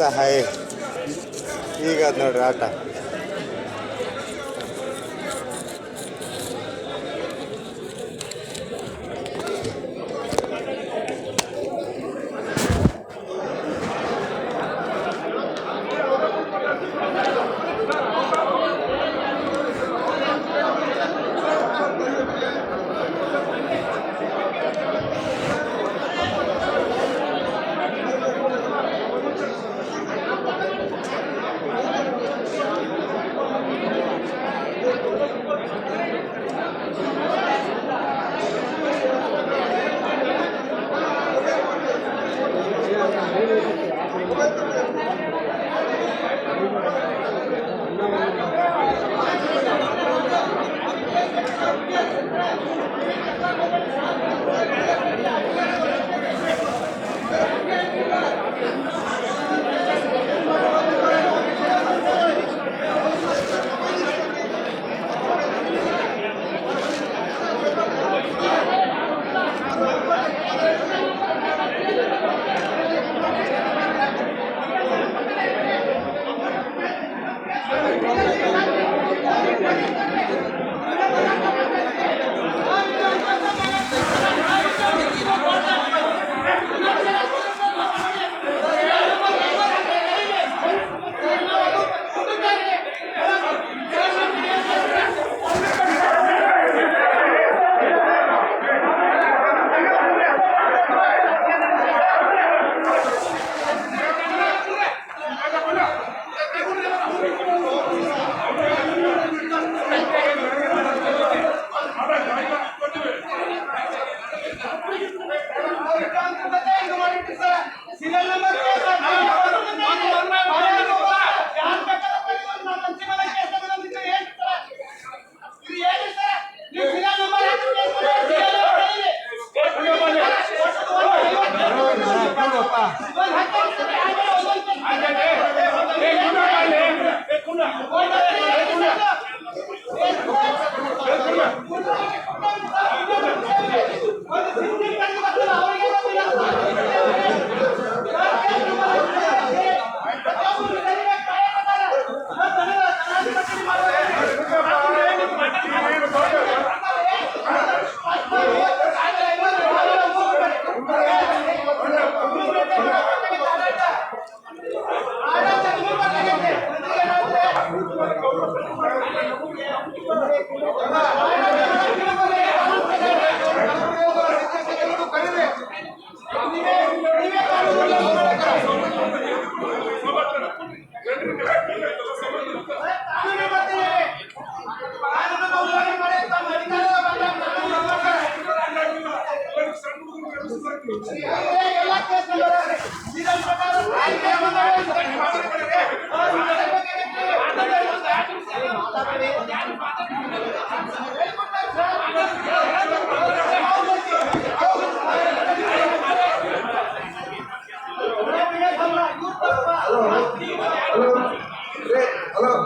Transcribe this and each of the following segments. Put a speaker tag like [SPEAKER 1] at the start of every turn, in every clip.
[SPEAKER 1] लगता है ಈಗ ನೋಡ್ರಿ ಆಟ.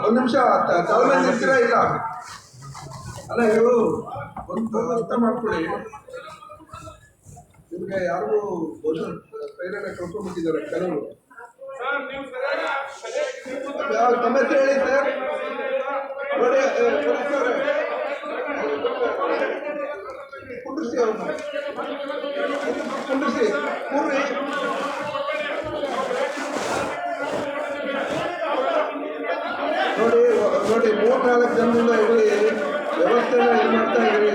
[SPEAKER 2] ಒಂದು ನಿಮಿಷ ತಾಳ್ಮೆ ನಿಲ್ತೀರಾ ಇಲ್ಲ ಅಲ್ಲ ಇವರು ಒಂದು ಅರ್ಥ ಮಾಡ್ಕೊಳ್ಳಿ. ನಿಮಗೆ ಯಾರು ಪ್ರೇರಣೆ ಕಳ್ಕೊಂಡ್ಬಿಟ್ಟಿದ್ದಾರೆ ಕೆಲವರು. ತಮ್ಮ ಹೆಸರು ಹೇಳಿ ಸರ್. ನೋಡಿ ಕುಂಡ್ರಿಸಿ ಅವ್ರನ್ನ ಕುಂಡ್ರಿಸಿ ಕೂರ್ರಿ. ನೋಡಿ ನೋಡಿ 3-4 ಜನರಿಂದ ಇರಲಿ ವ್ಯವಸ್ಥೆನ ಇದು ಮಾಡ್ತಾ ಇರಿ.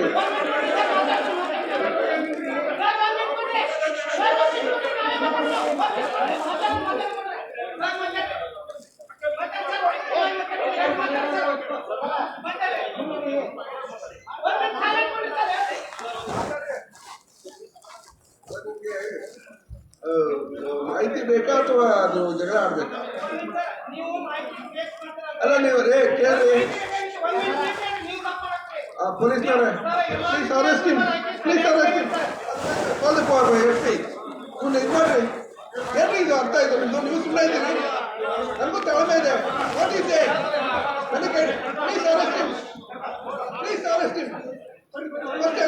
[SPEAKER 2] ಮಾಹಿತಿ ಬೇಕಾ ಅಥವಾ ಅದು ಜಗಳ ಆಡ್ಬೇಕಾ? ಅಲ್ಲ ನೀವು ರೇ ಕೇಳಿ ಪೊಲೀಸ್ನವರೇ, please arrest him, please arrest him. Call the power F I. ಸುಮ್ಮನೆ ಇದು ಮಾಡ್ರಿ. ಏನ್ರಿ ಇದು ಅರ್ಥ ಇದೆ ನಿಮ್ಮದು? ನೀವು ಸುಮ್ಮನೆ ಇದ್ದೀರಿ. ನನಗೂ ತಗೊಳ್ತಾ ಇದೆ. What is it? ನನಗೆ please arrest him, please arrest him. ಮತ್ತೆ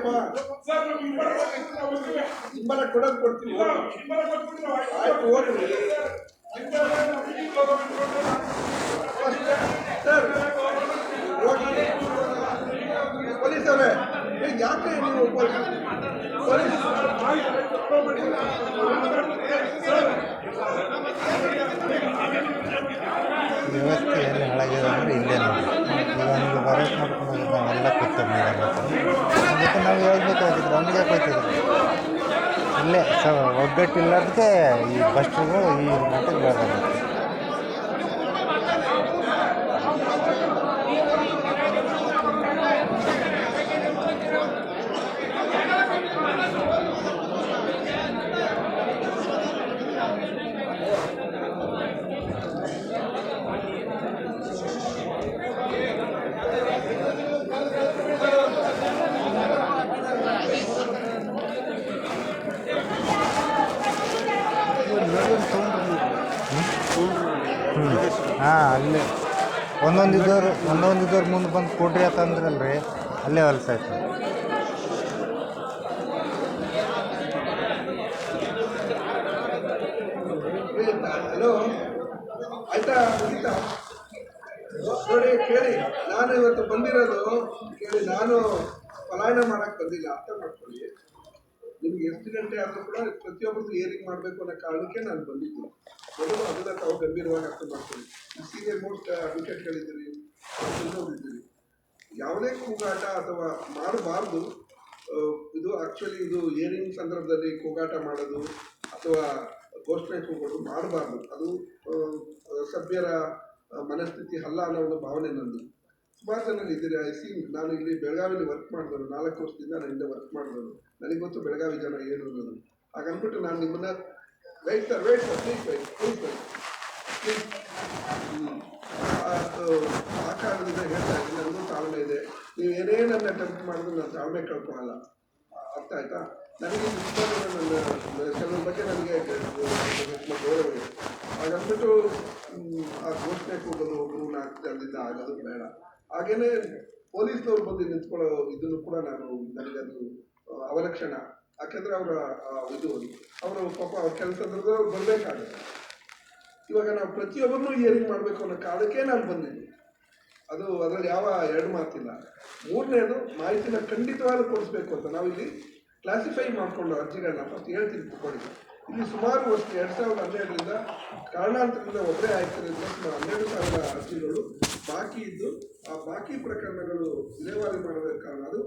[SPEAKER 2] ಹೋಗಪ್ಪ. ಹಿಂಬಲ ಕೊಡೋದು ಕೊಡ್ತೀನಿ. ಆಯ್ತು ಹೋಗ್ರಿ ಸರ್. ಹೋಗಿ ಪೊಲೀಸ್ ಅವರೇ, ಯಾಕೆ ನೀವು ಪೊಲೀಸ್
[SPEAKER 1] ವ್ಯವಸ್ಥೆ ಎಲ್ಲಿ ಹಾಳಾಗಿದೆ ಅಂದರೆ ಇಲ್ಲೇ ನೋಡಿ. ಈಗ ನೀವು ಬರೋಕ್ಕೆ ಮಾಡ್ಕೊಂಡು ಹೋಗಿದ್ದು ನಾವೆಲ್ಲ ಕೂತೇವೆ ಮೇಡಮ್ ಅದಕ್ಕೆ ನಾವು ಹೇಳ್ಬೇಕಾಗಿದ್ರು ಅವನಿಗೆ ಕೂತಿದ್ರು ಇಲ್ಲೇ ಒಗ್ಗಟ್ಟಿಲ್ಲದಕ್ಕೆ ಈ ಬಸ್ಗಳು ಈ ಮಟ್ಟಿಗೆ ಬೆಳೆದಾಗುತ್ತೆ. ಹಾಂ ಅಲ್ಲೇ ಒಂದೊಂದಿದ್ದವ್ರು ಮುಂದೆ ಬಂದು ಕೊಡ್ರಿ ಅಂತಂದ್ರಲ್ರಿ ಅಲ್ಲೇ ಹೊಲ್ಸಾಯ್ತು.
[SPEAKER 2] ಹಲೋ ಆಯ್ತಾ ಮುಗಿತಾ ನೋಡಿ. ಕೇಳಿ, ನಾನು ಇವತ್ತು ಬಂದಿರೋದು ಕೇಳಿ, ನಾನು ಪಲಾಯನ ಮಾಡಕ್ಕೆ ಬಂದಿಲ್ಲ, ಅರ್ಥ ಮಾಡ್ಕೊಳ್ಳಿ. ನಿಮ್ಗೆ ಎಷ್ಟು ಗಂಟೆ ಆದರೂ ಕೂಡ ಪ್ರತಿಯೊಬ್ಬರು ಏರಿಂಗ್ ಮಾಡಬೇಕು ಅನ್ನೋ ಕಾರಣಕ್ಕೆ ನಾನು ಬಂದಿದ್ದು. ಮೊದಲು ಅದನ್ನ ತಾವು ಗಂಭೀರವಾಗಿ ಅರ್ಥ ಮಾಡ್ಕೊಳ್ಳಿ. ಸೀನಿಯರ್ ಮೋಸ್ಟ್ ಅಡ್ವೊಕೇಟ್ಗಳಿದ್ದೀರಿ, ಹೋಗಿದ್ದೀರಿ. ಯಾವುದೇ ಕೂಗಾಟ ಅಥವಾ ಮಾಡಬಾರ್ದು. ಇದು ಆ್ಯಕ್ಚುಲಿ ಇದು ಏರಿಂಗ್ ಸಂದರ್ಭದಲ್ಲಿ ಕೂಗಾಟ ಮಾಡೋದು ಅಥವಾ ಘೋಷಣೆ ಕೂಗೋದು ಮಾಡಬಾರ್ದು. ಅದು ಸಭ್ಯರ ಮನಸ್ಥಿತಿ ಅಲ್ಲ ಅನ್ನೋ ಒಂದು ಭಾವನೆ ನಂದು. ಸುಮಾರು ಜನ ಇದ್ದೀರಿ. ನಾನು ಇಲ್ಲಿ ಬೆಳಗಾವಿಯಲ್ಲಿ ವರ್ಕ್ ಮಾಡಿದವರು, 4 ವರ್ಷದಿಂದ ನಾನು ಇಲ್ಲೇ ವರ್ಕ್ ಮಾಡಿದವರು. ನನಗೆ ಗೊತ್ತು ಬೆಳಗಾವಿ ಜನ ಏನು ಅನ್ನೋದು. ಹಾಗನ್ಬಿಟ್ಟು ನಾನು ನಿಮ್ಮನ್ನ ವೆಯ್ಟ್ ಸರ್ ಪ್ಲೀಸ್ ಆ ಕಾರಣದಿಂದ ಹೇಳ್ತಾ ಇದ್ದೀನಿ. ನನಗೂ ತಾಳ್ಮೆ ಇದೆ. ನೀವು ಏನೇ ನನ್ನ ಅಟೆಂಪ್ಟ್ ಮಾಡಿದ್ರು ನಾನು ತಾಳ್ಮೆ ಕಳ್ಕೊಳ್ಳಲ್ಲ. ಅರ್ಥ ಆಯ್ತಾ? ನನಗೆ ನನ್ನ ಕೆಲವ್ರ ಬಗ್ಗೆ ನನಗೆ ಗೌರವ ಇದೆ. ಹಾಗನ್ಬಿಟ್ಟು ಆ ಘೋಷಣೆ ಕೂಡೋದು 3-4 ಜನದಿಂದ ಆಗೋದು ಬೇಡ. ಹಾಗೇನೆ ಪೊಲೀಸ್ನವ್ರು ಬಂದು ನಿಂತ್ಕೊಳ್ಳೋ ಇದನ್ನು ಕೂಡ ನನಗದು ಅವಲಕ್ಷಣ. ಯಾಕೆಂದರೆ ಅವರು ಪಾಪ ಅವ್ರ ಕೆಲಸದ್ರದ್ದು ಅವ್ರು ಬರಬೇಕಾಗುತ್ತೆ. ಇವಾಗ ನಾವು ಪ್ರತಿಯೊಬ್ಬರನ್ನೂ ಹಿಯರಿಂಗ್ ಮಾಡಬೇಕು ಅನ್ನೋ ಕಾರಣಕ್ಕೆ ನಾನು ಬಂದಿದ್ದೀನಿ. ಅದರಲ್ಲಿ ಯಾವ ಎರಡು ಮಾತಿಲ್ಲ. ಮೂರನೇದು, ಮಾಹಿತಿನ ಖಂಡಿತವಾಗ್ಲೂ ಕೊಡಿಸ್ಬೇಕು ಅಂತ ನಾವಿಲ್ಲಿ ಕ್ಲಾಸಿಫೈ ಮಾಡಿಕೊಂಡು ಅರ್ಜಿಗಳನ್ನ ಫಸ್ಟ್ ಹೇಳ್ತೀನಿ ತಗೊಳ್ಳಿ. ಇಲ್ಲಿ ಸುಮಾರು ವರ್ಷ 2012ರಿಂದ ಕಾರಣಾಂತರದಿಂದ ಒಬ್ಬರೇ ಆಯ್ತರಿಂದ ಸುಮಾರು 12,000 ಅರ್ಜಿಗಳು ಬಾಕಿ ಇದ್ದು, ಆ ಬಾಕಿ ಪ್ರಕರಣಗಳು ವಿಲೇವಾರಿ ಮಾಡಬೇಕು ಕಾರಣ ಅದು